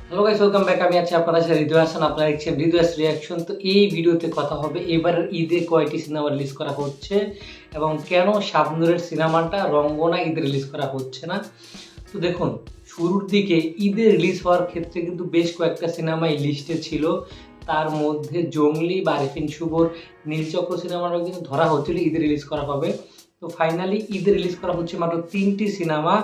Hello guys, welcome back. আমি আছি আপনাদের সাথে হৃদয় হাসান। আপনারা দেখছেন হৃদয়াস রিয়াকশন। তো এই ভিডিওতে কথা হবে এবার ঈদে কয়টি সিনেমা রিলিজ করা হচ্ছে এবং কেন শাবনূরের সিনেমাটা রঙ্গনা ঈদে রিলিজ করা হচ্ছে না। তো দেখুন, শুরুর দিকে ঈদে রিলিজ হওয়ার ক্ষেত্রে কিন্তু বেশ কয়েকটা সিনেমা এই লিস্টে ছিল। তার মধ্যে জঙ্গলি বা আরিফিন শুভর নীলচক্র সিনেমাটাও কিন্তু ধরা হচ্ছিল ঈদে রিলিজ করা হবে। তো ফাইনালি ঈদে রিলিজ করা হচ্ছে মাত্র 3টি সিনেমা।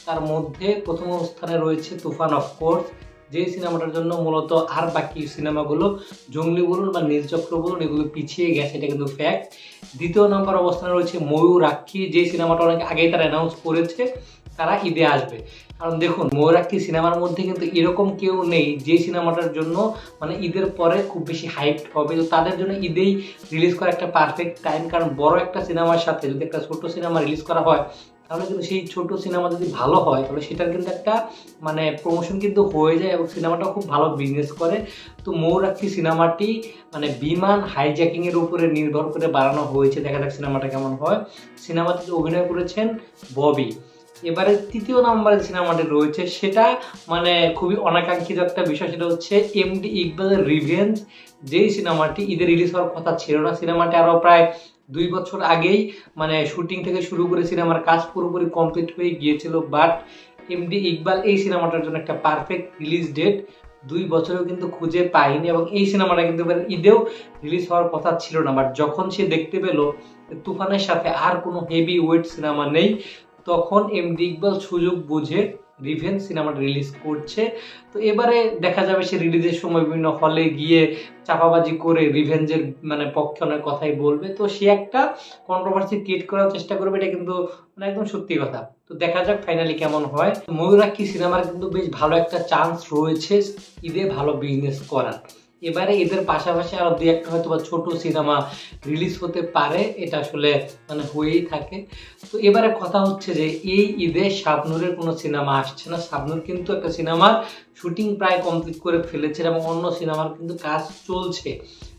তার মধ্যে প্রথম অবস্থানে রয়েছে তুফান, অফকোর্স, যে সিনেমাটার জন্য মূলত আর বাকি সিনেমাগুলো জঙ্গলি বলুন বা নীলচক্র বলুন এগুলো পিছিয়ে গেছে, এটা কিন্তু ফ্যাক্ট। দ্বিতীয় নম্বর অবস্থানে রয়েছে ময়ূরাক্ষী, যে সিনেমাটা অনেক আগেই তারা অ্যানাউন্স করেছে তারা ঈদে আসবে। কারণ দেখুন, ময়ূরাক্ষী সিনেমার মধ্যে কিন্তু এরকম কেউ নেই যে সিনেমাটার জন্য মানে ঈদের পরে খুব বেশি হাইপ হবে। তো তাদের জন্য ঈদেই রিলিজ করা একটা পারফেক্ট টাইম। কারণ বড় একটা সিনেমার সাথে যদি একটা ছোট সিনেমা রিলিজ করা হয় তাহলে কিন্তু সেই ছোট সিনেমা যদি ভালো হয় তাহলে সেটার কিন্তু একটা মানে প্রমোশন কিন্তু হয়ে যায় এবং সিনেমাটা খুব ভালো বিজনেস করে। তো ময়ূরাক্ষী সিনেমাটি মানে বিমান হাইজ্যাকিং এর উপরে নির্ভর করে বানানো হয়েছে। দেখা যাক সিনেমাটা কেমন হয়। সিনেমাতে অভিনয় করেছেন ববি। এবারে তৃতীয় নাম্বারে যে সিনেমাটি রয়েছে সেটা মানে খুবই অনাকাঙ্ক্ষিত একটা বিষয়, সেটা হচ্ছে এমডি ইকবালের রিভেঞ্জ। যেই সিনেমাটি ঈদে রিলিজ হওয়ার কথা ছিল না। সিনেমাটি আরও প্রায় 2 বছর আগেই মানে শুটিং থেকে শুরু করে সিনেমার কাজ পুরোপুরি কমপ্লিট হয়ে গিয়েছিল, বাট এমডি ইকবাল এই সিনেমাটার জন্য একটা পারফেক্ট রিলিজ ডেট 2 বছরেও কিন্তু খুঁজে পাইনি এবং এই সিনেমাটা কিন্তু এবার ঈদেও রিলিজ হওয়ার কথা ছিল না। বাট যখন সে দেখতে পেল তুফানের সাথে আর কোনো হেভি ওয়েট সিনেমা নেই, তখন এমডি ইকবাল সুযোগ বুঝে রিভেঞ্জ সিনেমাটা রিলিজ করছে। তো এবারে দেখা যাবে সে রিলিজের সময় বিভিন্ন হলে গিয়ে চাপাবাজি করে রিভেঞ্জের মানে পক্ষে অনেক কথাই বলবে। তো সে একটা কন্ট্রোভার্সি ক্রিয়েট করার চেষ্টা করবে, এটা কিন্তু মানে একদম সত্যি কথা। তো দেখা যাক ফাইনালি কেমন হয়। ময়ূরাক্ষী সিনেমার কিন্তু বেশ ভালো একটা চান্স রয়েছে ঈদে ভালো বিজনেস করার। এবারে এদের পাশাপাশি আরো দুই একটা হয়তো বা ছোট সিনেমা রিলিজ হতে পারে, এটা আসলে মানে হয়েই থাকে। তো এবারে কথা হচ্ছে যে এই ঈদে শাবনূরের কোনো সিনেমা আসছে না। শাবনূর কিন্তু একটা সিনেমার শুটিং প্রায় কমপ্লিট করে ফেলেছে এবং অন্য সিনেমার কিন্তু কাজ চলছে।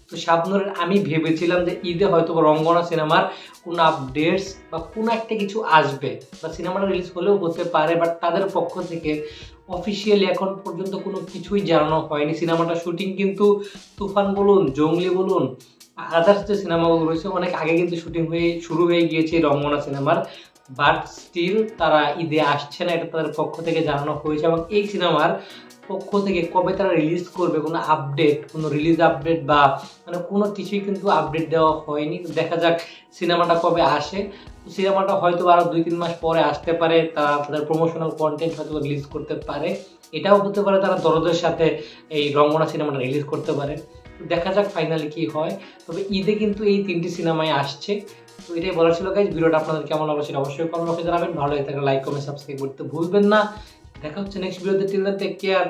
তো শাবনূরের আমি ভেবেছিলাম যে ঈদে হয়তো রঙ্গনা সিনেমার কোনো আপডেটস বা কোনো একটা কিছু আসবে বা সিনেমাটা রিলিজ হলেও হতে পারে, বাট তাদের পক্ষ থেকে অফিসিয়ালি এখন পর্যন্ত কোনো কিছুই জানানো হয়নি। সিনেমাটা শুটিং কিন্তু তুফান বলুন, জঙ্গলি বলুন, আদার্স যে সিনেমাগুলো রয়েছে অনেক আগে কিন্তু শুটিং হয়ে শুরু হয়ে গিয়েছে রঙ্গনা সিনেমার, বাট স্টিল তারা ঈদে আসছে না, এটা তাদের পক্ষ থেকে জানানো হয়েছে। এবং এই সিনেমার পক্ষ থেকে কবে তারা রিলিজ করবে কোনো আপডেট, কোনো রিলিজ আপডেট বা মানে কোনো কিছুই কিন্তু আপডেট দেওয়া হয়নি। দেখা যাক সিনেমাটা কবে আসে। সিনেমাটা হয়তো আরও 2-3 মাস পরে আসতে পারে, তারা তাদের প্রমোশনাল কন্টেন্ট হয়তো রিলিজ করতে পারে। এটাও হতে পারে তারা দরদের সাথে এই রঙ্গনা সিনেমাটা রিলিজ করতে পারে। দেখা যাক ফাইনালি কি হয়। তবে ঈদে কিন্তু এই 3টি সিনেমায় আসছে। তো এটাই বলার ছিল গাইজ। ভিডিওটা আপনাদের কেমন লাগলো সেটা অবশ্যই কমেন্ট বক্সে জানাবেন। ভালো লাগে থাকলে লাইক কমেন্ট সাবস্ক্রাইব করতে ভুলবেন না। দেখা হচ্ছে নেক্সট ভিডিওতে। Till then take care.